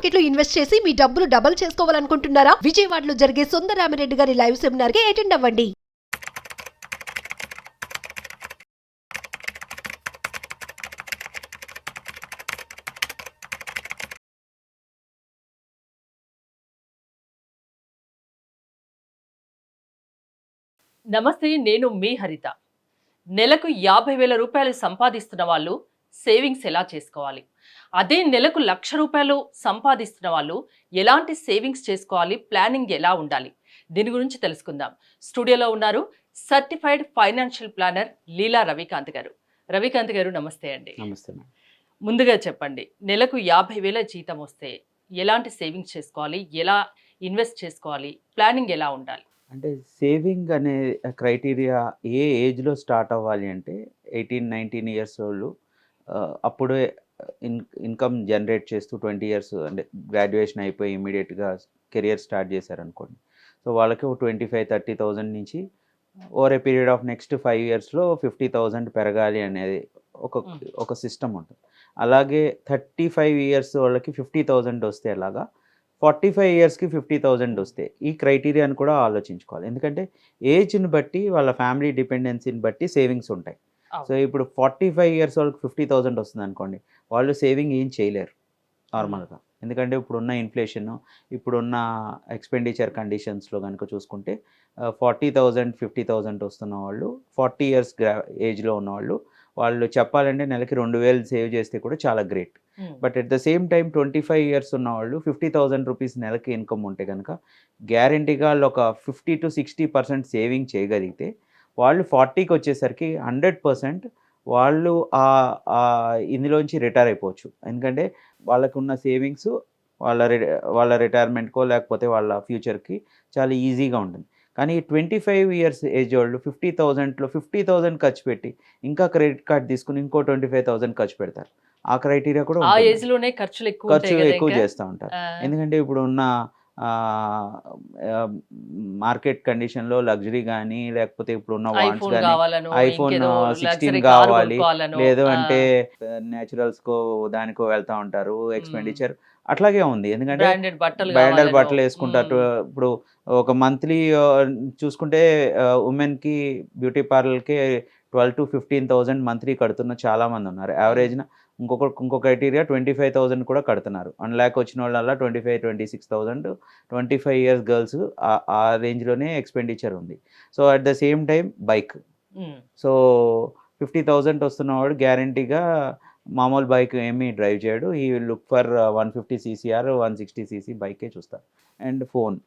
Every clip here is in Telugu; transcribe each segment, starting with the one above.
మార్కెట్ లో ఇన్వెస్ట్ చేసి మీ డబ్బులు డబుల్ చేసుకోవాలనుకుంటున్నారా? విజయవాడలో జరిగే సుందరరామిరెడ్డి గారి లైవ్ సెమినార్ కి అటెండ్ అవ్వండి. నమస్తే, నేను మీ హరిత. నెలకు 50,000 రూపాయలు సంపాదిస్తున్న వాళ్ళు సేవింగ్స్ ఎలా చేసుకోవాలి? అదే నెలకు 1,00,000 రూపాయలు సంపాదిస్తున్న వాళ్ళు ఎలాంటి సేవింగ్స్ చేసుకోవాలి? ప్లానింగ్ ఎలా ఉండాలి? దీని గురించి తెలుసుకుందాం. స్టూడియోలో ఉన్నారు సర్టిఫైడ్ ఫైనాన్షియల్ ప్లానర్ లీలా రవికాంత్ గారు. రవికాంత్ గారు, నమస్తే అండి. నమస్తే. ముందుగా చెప్పండి, నెలకు 50,000 జీతం వస్తే ఎలాంటి సేవింగ్స్ చేసుకోవాలి? ఎలా ఇన్వెస్ట్ చేసుకోవాలి? ప్లానింగ్ ఎలా ఉండాలి? అంటే సేవింగ్ అనే క్రైటీరియా ఏ ఏజ్లో స్టార్ట్ అవ్వాలి అంటే 18-19 ఇయర్స్ వాళ్ళు అప్పుడే ఇన్కమ్ జనరేట్ చేస్తూ 20 ఇయర్స్ అంటే గ్రాడ్యుయేషన్ అయిపోయి ఇమీడియట్గా కెరియర్ స్టార్ట్ చేశారనుకోండి. సో వాళ్ళకి ఒక 25,000-30,000 నుంచి over a period of next 5 ఇయర్స్లో 50,000 పెరగాలి అనేది ఒక సిస్టమ్ ఉంటుంది. అలాగే 35 ఇయర్స్ వాళ్ళకి 50,000 వస్తే అలాగా 45 ఇయర్స్కి 50,000 వస్తే ఈ క్రైటీరియాని కూడా ఆలోచించుకోవాలి. ఎందుకంటే ఏజ్ని బట్టి వాళ్ళ ఫ్యామిలీ డిపెండెన్సీని బట్టి సేవింగ్స్ ఉంటాయి. సో ఇప్పుడు 45 ఇయర్స్ వాళ్ళకి 50,000 వస్తుంది అనుకోండి, వాళ్ళు సేవింగ్ ఏం చేయలేరు నార్మల్గా. ఎందుకంటే ఇప్పుడున్న ఇన్ఫ్లేషన్, ఇప్పుడున్న ఎక్స్పెండిచర్ కండిషన్స్లో కనుక చూసుకుంటే 40,000 50,000 వస్తున్న వాళ్ళు 40 ఇయర్స్ ఏజ్లో ఉన్నవాళ్ళు వాళ్ళు చెప్పాలంటే నెలకి 2,000 సేవ్ చేస్తే కూడా చాలా great. But at the same time 25 years ఉన్నవాళ్ళు 50,000 రూపీస్ నెలకి ఇన్కమ్ ఉంటే కనుక గ్యారంటీగా వాళ్ళు ఒక 50-60% సేవింగ్ చేయగలిగితే వాళ్ళు 40కి వచ్చేసరికి 100% వాళ్ళు ఇందులోంచి రిటైర్ అయిపోవచ్చు. ఎందుకంటే వాళ్ళకున్న సేవింగ్స్ వాళ్ళ రిటైర్మెంట్కో లేకపోతే వాళ్ళ ఫ్యూచర్కి చాలా ఈజీగా ఉంటుంది. కానీ 25 ఇయర్స్ ఏజ్ వాళ్ళు 50,000లో 50,000 ఖర్చు పెట్టి ఇంకా క్రెడిట్ కార్డ్ తీసుకుని ఇంకో 25,000 ఖర్చు పెడతారు. ఆ క్రైటీరియా కూడా ఆ ఏజ్లోనే ఖర్చులు ఎక్కువ చేస్తూ ఉంటారు. ఎందుకంటే ఇప్పుడు ఉన్న మార్కెట్ కండిషన్లో లగ్జరీ కానీ లేకపోతే ఇప్పుడున్న వాంట్స్ కానీ ఐఫోన్ 16 కావాలి, లేదు అంటే న్యాచురల్స్కో దానికో వెళ్తూ ఉంటారు, ఎక్స్పెండిచర్ అట్లాగే ఉంది. ఎందుకంటే బ్రాండెడ్ బట్టలు వేసుకుంటారు. ఇప్పుడు ఒక మంత్లీ చూసుకుంటే ఉమెన్కి బ్యూటీ పార్లర్కి 12,000-15,000 మంత్లీ కడుతున్న చాలామంది ఉన్నారు. యావరేజ్న ఇంకో క్రైటీరియా 25,000 కూడా కడుతున్నారు. 1 lakh వచ్చిన వాళ్ళ 25,000-26,000 25 ఇయర్స్ గర్ల్స్ ఆ రేంజ్లోనే ఎక్స్పెండిచర్ ఉంది. So at the same time bike, so 50,000 వస్తున్నవాడు గ్యారంటీగా మామూలు బైక్ ఏమీ డ్రైవ్ చేయడు. ఈ look for 150cc are 160cc బైకే చూస్తారు. అండ్ ఫోన్,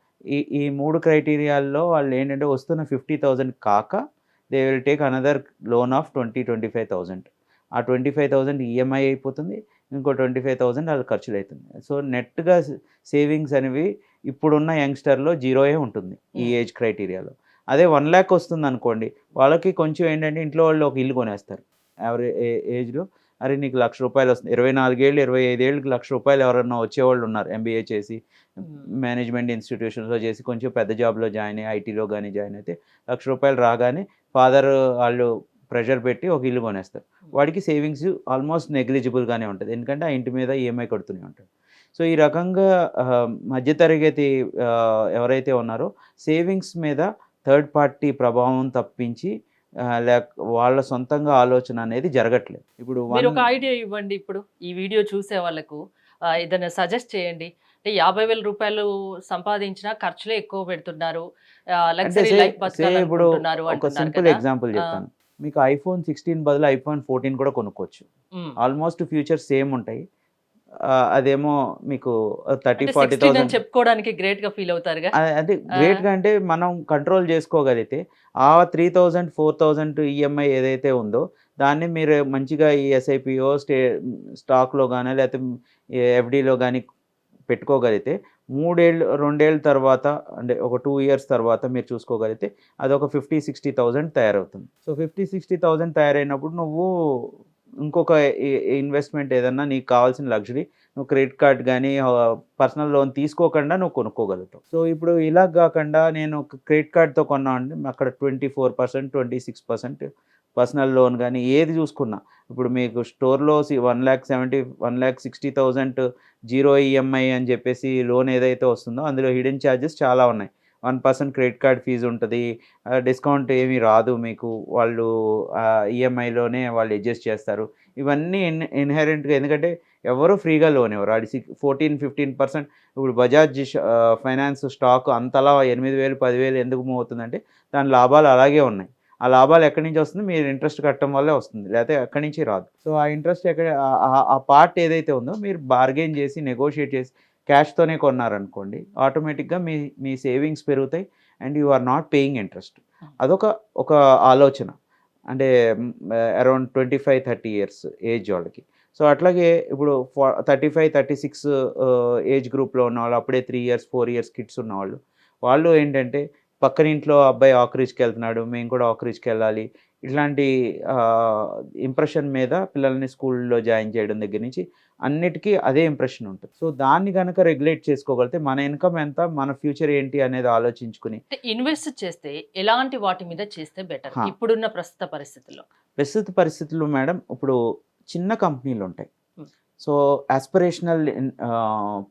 ఈ 3 క్రైటీరియాల్లో వాళ్ళు ఏంటంటే వస్తున్న 50,000 కాక they will take another loan of 20-25,000. ఆ 25,000 ఈఎంఐ అయిపోతుంది, ఇంకో 25,000 వాళ్ళ ఖర్చులు అవుతుంది. సో నెట్గా సేవింగ్స్ అనేవి ఇప్పుడున్న యంగ్స్టర్లో జీరోయే ఉంటుంది ఈ ఏజ్ క్రైటీరియాలో. అదే 1 lakh వస్తుంది అనుకోండి, వాళ్ళకి కొంచెం ఏంటంటే ఇంట్లో వాళ్ళు ఒక ఇల్లు కొనేస్తారు యావరేజ్ ఏజ్లో. అరే నీకు 1,00,000 రూపాయలు వస్తుంది, 24 ఏళ్ళు 25 ఏళ్ళకి 1,00,000 రూపాయలు ఎవరన్నా వచ్చేవాళ్ళు ఉన్నారు. ఎంబీఏ చేసి మేనేజ్మెంట్ ఇన్స్టిట్యూషన్స్లో చేసి కొంచెం పెద్ద జాబ్లో జాయిన్ అయ్యి ఐటీలో కానీ జాయిన్ అయితే 1,00,000 రూపాయలు రాగానే ఫాదర్ వాళ్ళు ప్రెషర్ పెట్టి ఒక ఇల్లు కొనేస్తారు. వాడికి సేవింగ్స్ ఆల్మోస్ట్ నెగ్లిజిబుల్గానే ఉంటుంది, ఎందుకంటే ఆ ఇంటి మీద ఈఎంఐ కడుతూనే ఉంటాడు. సో ఈ రకంగా మధ్యతరగతి ఎవరైతే ఉన్నారో సేవింగ్స్ మీద థర్డ్ పార్టీ ప్రభావం తప్పించి వాళ్ళ సొంతంగా ఆలోచన అనేది జరగట్లేదు. ఇప్పుడు మీరు ఒక ఐడియా ఇవ్వండి. ఇప్పుడు ఈ వీడియో చూసే వాళ్ళకు ఏదైనా సజెస్ట్ చేయండి. అంటే 50,000 రూపాయలు సంపాదించిన ఖర్చులే ఎక్కువ పెడుతున్నారు, లగ్జరీ లైఫ్ బతకాలనుకుంటున్నారు ఒక సింపుల్ ఎగ్జాంపుల్ చెప్తాను. మీకు ఐఫోన్ 16 బదులు ఐఫోన్ 14 కూడా కొనుక్కోవచ్చు. ఆల్మోస్ట్ ఫ్యూచర్స్ సేమ్ ఉంటాయి. అదేమో మీకు 30-40,000 చెప్పుకోవడానికి గ్రేట్ గా ఫీల్ అవుతారు. అదే గ్రేట్ గా అంటే మనం కంట్రోల్ చేసుకోగలిగితే ఆ 3,000-4,000 ఈఎంఐ ఏదైతే ఉందో దాన్ని మీరు మంచిగా ఈ ఎస్ఐపిఓ స్టాక్లో కానీ లేకపోతే ఎఫ్డీలో కానీ పెట్టుకోగలిగితే 2 ఏళ్ళ తర్వాత అంటే ఒక 2 ఇయర్స్ తర్వాత మీరు చూసుకోగలిగితే అది ఒక 50-60,000 తయారవుతుంది. సో 50-60,000 తయారైనప్పుడు నువ్వు ఇంకొక ఇన్వెస్ట్మెంట్ ఏదన్నా నీకు కావాల్సిన లగ్జరీ నువ్వు క్రెడిట్ కార్డ్ కానీ పర్సనల్ లోన్ తీసుకోకుండా నువ్వు కొనుక్కోగలుగుతావు. సో ఇప్పుడు ఇలా కాకుండా నేను క్రెడిట్ కార్డ్తో కొన్నా అంటే అక్కడ 24%, 26% పర్సనల్ లోన్ కానీ ఏది చూసుకున్నా ఇప్పుడు మీకు స్టోర్లో 1,60,000 జీరో ఈఎంఐ అని చెప్పేసి లోన్ ఏదైతే వస్తుందో అందులో హిడెన్ ఛార్జెస్ చాలా ఉన్నాయి. 1% క్రెడిట్ కార్డ్ ఫీజు ఉంటుంది, డిస్కౌంట్ ఏమీ రాదు మీకు, వాళ్ళు ఈఎంఐలోనే వాళ్ళు అడ్జస్ట్ చేస్తారు. ఇవన్నీ ఇన్హెరెంట్గా, ఎందుకంటే ఎవరు ఫ్రీగా లోన్ ఇవ్వరు. అది 14-15%. ఇప్పుడు బజాజ్ ఫైనాన్స్ స్టాక్ అంతలా 8,000 10,000 ఎందుకు మూవ్ అవుతుందంటే దాని లాభాలు అలాగే ఉన్నాయి. ఆ లాభాలు ఎక్కడి నుంచి వస్తుంది? మీరు ఇంట్రెస్ట్ కట్టడం వల్లే వస్తుంది, లేకపోతే ఎక్కడి నుంచి రాదు. సో ఆ ఇంట్రెస్ట్ ఎక్కడ, ఆ పార్ట్ ఏదైతే ఉందో మీరు బార్గెన్ చేసి నెగోషియేట్ చేసి క్యాష్తోనే కొన్నారనుకోండి, ఆటోమేటిక్గా మీ సేవింగ్స్ పెరుగుతాయి and you are not paying interest. అదొక ఆలోచన, అంటే అరౌండ్ 25-30 ఇయర్స్ ఏజ్ వాళ్ళకి. సో అట్లాగే ఇప్పుడు 35-36 ఏజ్ గ్రూప్లో ఉన్నవాళ్ళు, అప్పుడే 3 ఇయర్స్ 4 ఇయర్స్ కిడ్స్ ఉన్నవాళ్ళు, వాళ్ళు ఏంటంటే పక్కన ఇంట్లో అబ్బాయి ఆకరీజ్కి వెళ్తున్నాడు, మేము కూడా ఆకరీజ్కి వెళ్ళాలి, ఇట్లాంటి ఇంప్రెషన్ మీద పిల్లల్ని స్కూల్లో జాయిన్ చేయడం దగ్గర నుంచి అన్నిటికీ అదే ఇంప్రెషన్ ఉంటుంది. సో దాన్ని కనుక రెగ్యులేట్ చేసుకోగలిగితే మన ఇన్కమ్ ఎంత, మన ఫ్యూచర్ ఏంటి అనేది ఆలోచించుకుని ఇన్వెస్ట్ చేస్తే ఎలాంటి వాటి మీద చేస్తే బెటర్ ఇప్పుడున్న ప్రస్తుత పరిస్థితుల్లో మేడం? ఇప్పుడు చిన్న కంపెనీలు ఉంటాయి, సో ఆస్పిరేషనల్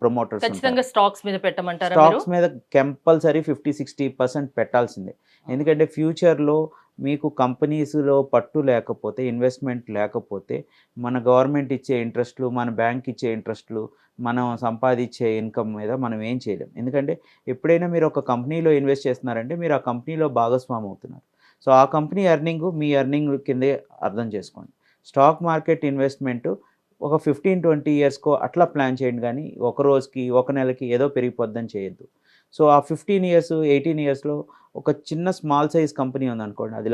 ప్రమోటర్స్ ఖచ్చితంగా స్టాక్స్ మీద పెట్టమంటారా? స్టాక్స్ మీద కంపల్సరీ 50-60% పెట్టాల్సిందే. ఎందుకంటే ఫ్యూచర్లో మీకు కంపెనీస్లో పట్టు లేకపోతే, ఇన్వెస్ట్మెంట్ లేకపోతే, మన గవర్నమెంట్ ఇచ్చే ఇంట్రెస్ట్లు, మన బ్యాంక్ ఇచ్చే ఇంట్రెస్ట్లు, మనం సంపాదించే ఇన్కమ్ మీద మనం ఏం చేయలేం. ఎందుకంటే ఎప్పుడైనా మీరు ఒక కంపెనీలో ఇన్వెస్ట్ చేస్తున్నారంటే మీరు ఆ కంపెనీలో భాగస్వామి అవుతున్నారు. సో ఆ కంపెనీ ఎర్నింగ్ మీ ఎర్నింగ్ కిందే అర్థం చేసుకోండి. స్టాక్ మార్కెట్ ఇన్వెస్ట్మెంట్ ఒక 15-20 ఇయర్స్కో అట్లా ప్లాన్ చేయండి, కానీ ఒక రోజుకి ఒక నెలకి ఏదో పెరిగిపోద్దని చేయొద్దు. సో ఆ 15 ఇయర్స్ 18 ఇయర్స్లో ఒక చిన్న స్మాల్ సైజ్ కంపెనీ ఉందనుకోండి, అది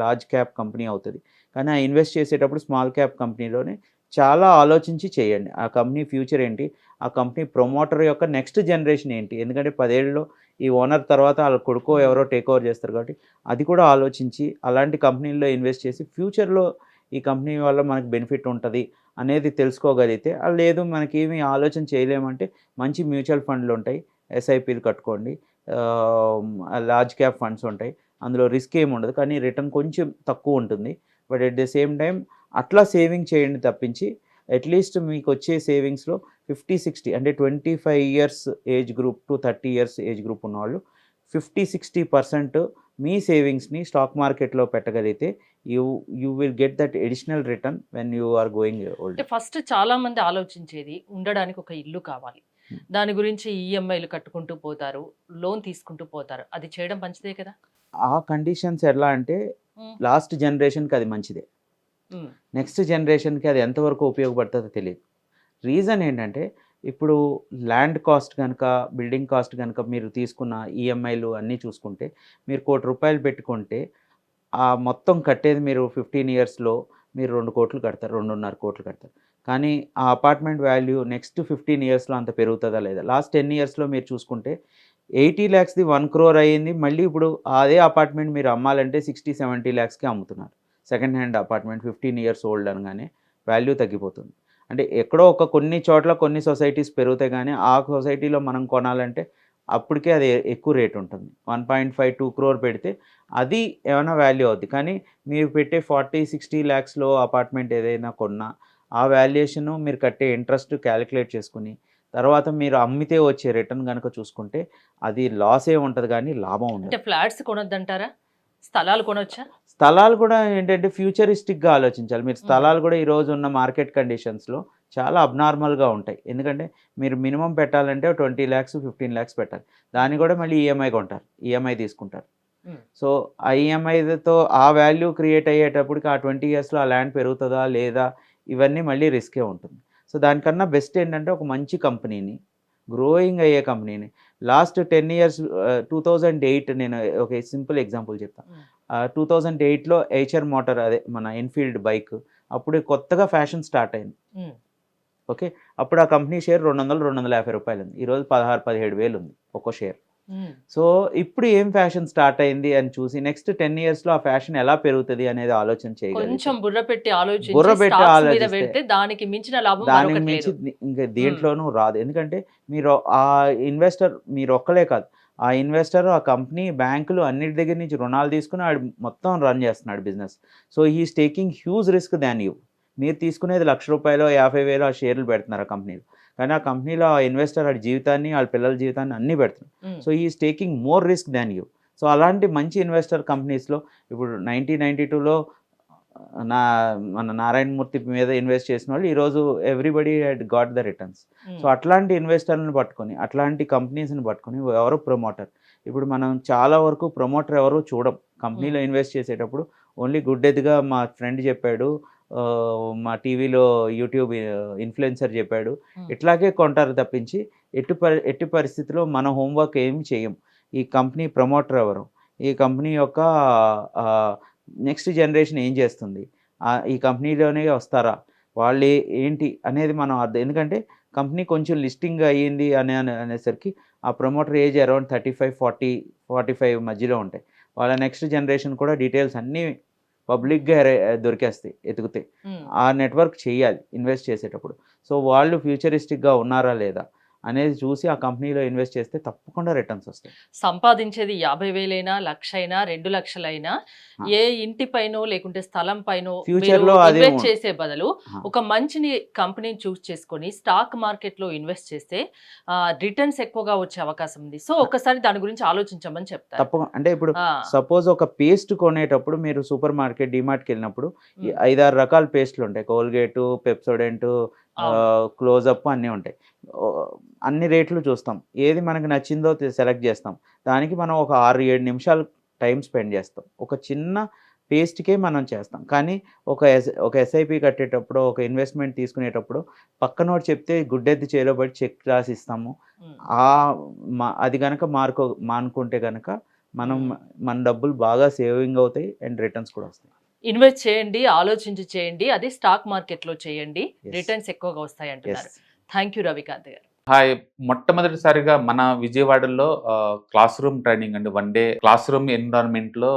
లార్జ్ క్యాప్ కంపెనీ అవుతుంది. కానీ ఆ ఇన్వెస్ట్ చేసేటప్పుడు స్మాల్ క్యాప్ కంపెనీలోనే చాలా ఆలోచించి చేయండి. ఆ కంపెనీ ఫ్యూచర్ ఏంటి, ఆ కంపెనీ ప్రమోటర్ యొక్క నెక్స్ట్ జనరేషన్ ఏంటి, ఎందుకంటే 10 ఏళ్ళలో ఈ ఓనర్ తర్వాత వాళ్ళ కొడుకో ఎవరో టేక్ ఓవర్ చేస్తారు, కాబట్టి అది కూడా ఆలోచించి అలాంటి కంపెనీల్లో ఇన్వెస్ట్ చేసి ఫ్యూచర్లో ఈ కంపెనీ వల్ల మనకు బెనిఫిట్ ఉంటుంది అనేది తెలుసుకోగలిగితే, లేదు మనకేమీ ఆలోచన చేయలేమంటే మంచి మ్యూచువల్ ఫండ్లు ఉంటాయి, ఎస్ఐపీలు కట్టుకోండి, లార్జ్ క్యాప్ ఫండ్స్ ఉంటాయి, అందులో రిస్క్ ఏమి ఉండదు, కానీ రిటర్న్ కొంచెం తక్కువ ఉంటుంది. But at the same time అట్లా సేవింగ్ చేయండి తప్పించి, అట్లీస్ట్ మీకు వచ్చే సేవింగ్స్లో 50-60 అంటే 25 years age group to 30 years age group ఉన్నవాళ్ళు 50-60% మీ సేవింగ్స్ని స్టాక్ మార్కెట్లో పెట్టగలిగితే you will get that additional return when you are going old. First చాలా మంది ఆలోచించేది ఉండడానికి ఒక ఇల్లు కావాలి, దాని గురించి ఈఎంఐలు కట్టుకుంటూ పోతారు, లోన్ తీసుకుంటూ పోతారు. అది చేయడం మంచిదే కదా? ఆ కండిషన్స్ ఎలా అంటే లాస్ట్ జనరేషన్కి అది మంచిదే, నెక్స్ట్ జనరేషన్కి అది ఎంతవరకు ఉపయోగపడుతుందో తెలియదు. రీజన్ ఏంటంటే ఇప్పుడు ల్యాండ్ కాస్ట్ కనుక, బిల్డింగ్ కాస్ట్ కనుక మీరు తీసుకున్న ఈఎంఐలు అన్నీ చూసుకుంటే, మీరు ₹1,00,00,000 పెట్టుకుంటే ఆ మొత్తం కట్టేది మీరు 15 ఇయర్స్లో మీరు 2 కోట్లు కడతారు, 2.5 కోట్లు కడతారు. కానీ ఆ అపార్ట్మెంట్ వాల్యూ నెక్స్ట్ 15 ఇయర్స్లో అంత పెరుగుతుందా లేదా? లాస్ట్ 10 ఇయర్స్లో మీరు చూసుకుంటే 80 lakhsది 1 crore అయ్యింది. మళ్ళీ ఇప్పుడు అదే అపార్ట్మెంట్ మీరు అమ్మాలంటే 60-70 lakhsకి అమ్ముతున్నారు. Second hand apartment 15 years old అనగానే వాల్యూ తగ్గిపోతుంది. అంటే ఎక్కడో కొన్ని చోట్ల కొన్ని సొసైటీస్ పెరుగుతాయి, కానీ ఆ సొసైటీలో మనం కొనాలంటే అప్పటికే అది ఎక్కువ రేట్ ఉంటుంది. 1.5-2 crore పెడితే అది ఏమైనా వాల్యూ అవుద్ది. కానీ మీరు పెట్టే 40-60 lakhsలో అపార్ట్మెంట్ ఏదైనా కొన్నా ఆ వాల్యుయేషను మీరు కట్టే ఇంట్రెస్ట్ క్యాలిక్యులేట్ చేసుకుని తర్వాత మీరు అమ్మితే వచ్చే రిటర్న్ కనుక చూసుకుంటే అది లాసే ఉంటుంది, కానీ లాభం ఉండదు. అంటే ఫ్లాట్స్ కొనొద్దంటారా? స్థలాలు కొనొచ్చా? స్థలాలు కూడా ఏంటంటే ఫ్యూచరిస్టిక్గా ఆలోచించాలి. మీరు స్థలాలు కూడా ఈరోజు ఉన్న మార్కెట్ కండిషన్స్లో చాలా అబ్నార్మల్గా ఉంటాయి. ఎందుకంటే మీరు మినిమం పెట్టాలంటే 20 lakhs 15 lakhs పెట్టాలి, దాన్ని కూడా మళ్ళీ ఈఎంఐ కొంటారు, ఈఎంఐ తీసుకుంటారు. సో ఆ ఈఎంఐతో ఆ వాల్యూ క్రియేట్ అయ్యేటప్పటికి ఆ 20 ఇయర్స్లో ఆ ల్యాండ్ పెరుగుతుందా లేదా, ఇవన్నీ మళ్ళీ రిస్కే ఉంటుంది. సో దానికన్నా బెస్ట్ ఏంటంటే ఒక మంచి కంపెనీని, గ్రోయింగ్ అయ్యే కంపెనీని, లాస్ట్ 10 ఇయర్స్ 2008 నేను ఒక సింపుల్ ఎగ్జాంపుల్ చెప్తాను. 2008లో హెచ్ఆర్ మోటార్, అదే మన ఎన్ఫీల్డ్ బైక్, అప్పుడు కొత్తగా ఫ్యాషన్ స్టార్ట్ అయింది. ఓకే, అప్పుడు ఆ కంపెనీ షేర్ ₹200-250 ఉంది. ఈరోజు 16-17 వేలు ఉంది ఒక్కో షేర్. సో ఇప్పుడు ఏం ఫ్యాషన్ స్టార్ట్ అయింది అని చూసి నెక్స్ట్ 10 ఇయర్స్లో ఆ ఫ్యాషన్ ఎలా పెరుగుతుంది అనేది ఆలోచన చేయగలిగితే, కొంచెం బుర్ర పెట్టి ఆలోచిస్తే దానికి మించిన లాభం దానికి మించి ఇంకా దేంట్లోనూ రాదు. ఎందుకంటే మీరు ఆ ఇన్వెస్టర్ మీరు ఒక్కలే కాదు, ఆ ఇన్వెస్టర్ ఆ కంపెనీ బ్యాంకులు అన్నిటి దగ్గర నుంచి రుణాలు తీసుకుని ఆడు మొత్తం రన్ చేస్తున్నాడు business. So he's taking huge risk than you. మీరు తీసుకునేది ₹1,00,000 50,000 ఆ షేర్లు పెడుతున్నారు ఆ కంపెనీలో, కానీ ఆ కంపెనీలో ఆ ఇన్వెస్టర్ ఆడి జీవితాన్ని వాళ్ళ పిల్లల జీవితాన్ని అన్నీ పెడుతున్నాడు. So he's taking more risk than you. So అలాంటి మంచి ఇన్వెస్టర్ కంపెనీస్లో ఇప్పుడు 1992లో మన నారాయణమూర్తి మీద ఇన్వెస్ట్ చేసిన వాళ్ళు ఈరోజు everybody head got the returns. So అట్లాంటి ఇన్వెస్టర్లను పట్టుకొని అట్లాంటి కంపెనీస్ని పట్టుకొని ఎవరు ప్రమోటర్. ఇప్పుడు మనం చాలా వరకు ప్రమోటర్ ఎవరు చూడం కంపెనీలో ఇన్వెస్ట్ చేసేటప్పుడు. ఓన్లీ గుడ్డెదిగా మా ఫ్రెండ్ చెప్పాడు, మా టీవీలో యూట్యూబ్ ఇన్ఫ్లుయెన్సర్ చెప్పాడు, ఇట్లాగే కొంటారు తప్పించి ఎట్టి పరిస్థితిలో మన హోంవర్క్ ఏమి చేయం. ఈ కంపెనీ ప్రమోటర్ ఎవరు, ఈ కంపెనీ యొక్క నెక్స్ట్ జనరేషన్ ఏం చేస్తుంది, ఈ కంపెనీలోనే వస్తారా, వాళ్ళు ఏంటి అనేది మనం అర్థం. ఎందుకంటే కంపెనీ కొంచెం లిస్టింగ్ అయ్యింది అనేసరికి ఆ ప్రమోటర్ ఏజ్ అరౌండ్ 35-45 మధ్యలో ఉంటాయి. వాళ్ళ నెక్స్ట్ జనరేషన్ కూడా డీటెయిల్స్ అన్నీ పబ్లిక్గా దొరికేస్తాయి ఎతికితే. ఆ నెట్వర్క్ చేయాలి ఇన్వెస్ట్ చేసేటప్పుడు. సో వాళ్ళు ఫ్యూచరిస్టిక్గా ఉన్నారా లేదా అనేది చూసి ఆ కంపెనీలో ఇన్వెస్ట్ చేస్తే తప్పకుండా రిటర్న్స్ వస్తాయి. సంపాదించేది 50,000 అయినా, 1,00,000 అయినా, 2,00,000 అయినా ఏ ఇంటి పైనో లేకుంటే స్థలం పైనో ఫ్యూచర్లో ఇన్వెస్ట్ చేసే బదులు ఒక మంచిని కంపెనీని చూస్ చేసుకొని స్టాక్ మార్కెట్లో ఇన్వెస్ట్ చేస్తే రిటర్న్స్ ఎక్కువగా వచ్చే అవకాశం ఉంది. సో ఒకసారి దాని గురించి ఆలోచించమని చెప్తారు. తప్పకుండా. అంటే ఇప్పుడు సపోజ్ ఒక పేస్ట్ కొనేటప్పుడు మీరు సూపర్ మార్కెట్ డిమార్ట్కి వెళ్ళినప్పుడు 5-6 రకాల పేస్ట్లు ఉంటాయి. కోల్గేటు, పెప్సోడెంట్, క్లోజప్ అన్నీ ఉంటాయి. అన్ని రేట్లు చూస్తాం, ఏది మనకు నచ్చిందో సెలెక్ట్ చేస్తాం. దానికి మనం ఒక 6-7 నిమిషాలు టైం స్పెండ్ చేస్తాం. ఒక చిన్న పేస్ట్కే మనం చేస్తాం. కానీ ఒక ఎస్ఐపి కట్టేటప్పుడు, ఒక ఇన్వెస్ట్మెంట్ తీసుకునేటప్పుడు పక్కనోడు చెప్తే గుడ్డెత్తి చేలో పడి చెక్ రాసి ఇస్తాము. అది కనుక మానుకుంటే కనుక మన డబ్బులు బాగా సేవింగ్ అవుతాయి అండ్ రిటర్న్స్ కూడా వస్తాయి. ఇన్వెస్ట్ చేయండి, ఆలోచించి చేయండి, అది స్టాక్ మార్కెట్లో చేయండి, రిటర్న్స్ ఎక్కువగా వస్తాయి అంటున్నారు. థ్యాంక్ యూ రవికాంత్ గారు. హాయ్, మొట్టమొదటిసారిగా మన విజయవాడలో క్లాస్ రూమ్ ట్రైనింగ్ అండి, 1 డే క్లాస్ రూమ్ ఎన్విరాన్మెంట్లో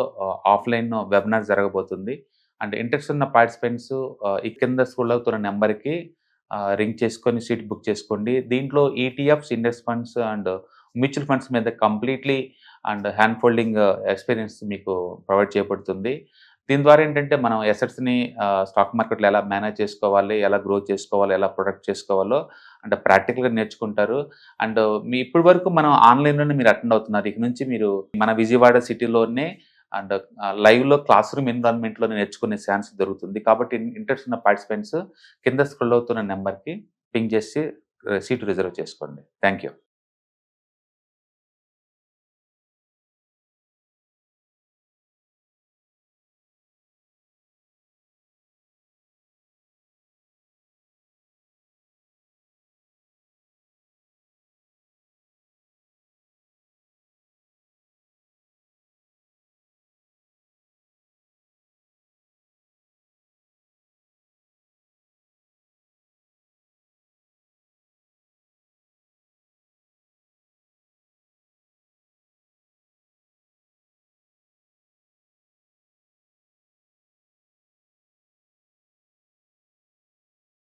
ఆఫ్లైన్ వెబినార్ జరగబోతుంది. అండ్ ఇంట్రెస్ట్ ఉన్న పార్టిసిపెంట్స్ ఈ కింద స్కూల్ అవుతున్న నెంబర్కి రింగ్ చేసుకొని సీట్ బుక్ చేసుకోండి. దీంట్లో ETFs, index funds and mutual funds మీద completely and hand holding experience మీకు ప్రొవైడ్ చేయబడుతుంది. దీని ద్వారా ఏంటంటే మనం ఎసెట్స్ని స్టాక్ మార్కెట్లో ఎలా మేనేజ్ చేసుకోవాలి, ఎలా గ్రో చేసుకోవాలి, ఎలా ప్రొడక్ట్ చేసుకోవాలో అంటే ప్రాక్టికల్గా నేర్చుకుంటారు. అండ్ ఇప్పటి వరకు మనం ఆన్లైన్లోనే మీరు అటెండ్ అవుతున్నారు. ఇక నుంచి మీరు మన విజయవాడ సిటీలోనే అండ్ లైవ్లో క్లాస్ రూమ్ ఎన్విరాన్మెంట్లో నేర్చుకునే ఛాన్స్ దొరుకుతుంది. కాబట్టి ఇంట్రెస్ట్ ఉన్న పార్టిసిపెంట్స్ కింద స్క్రోల్ అవుతున్న నెంబర్కి పింగ్ చేసి సీటు రిజర్వ్ చేసుకోండి. Thank you.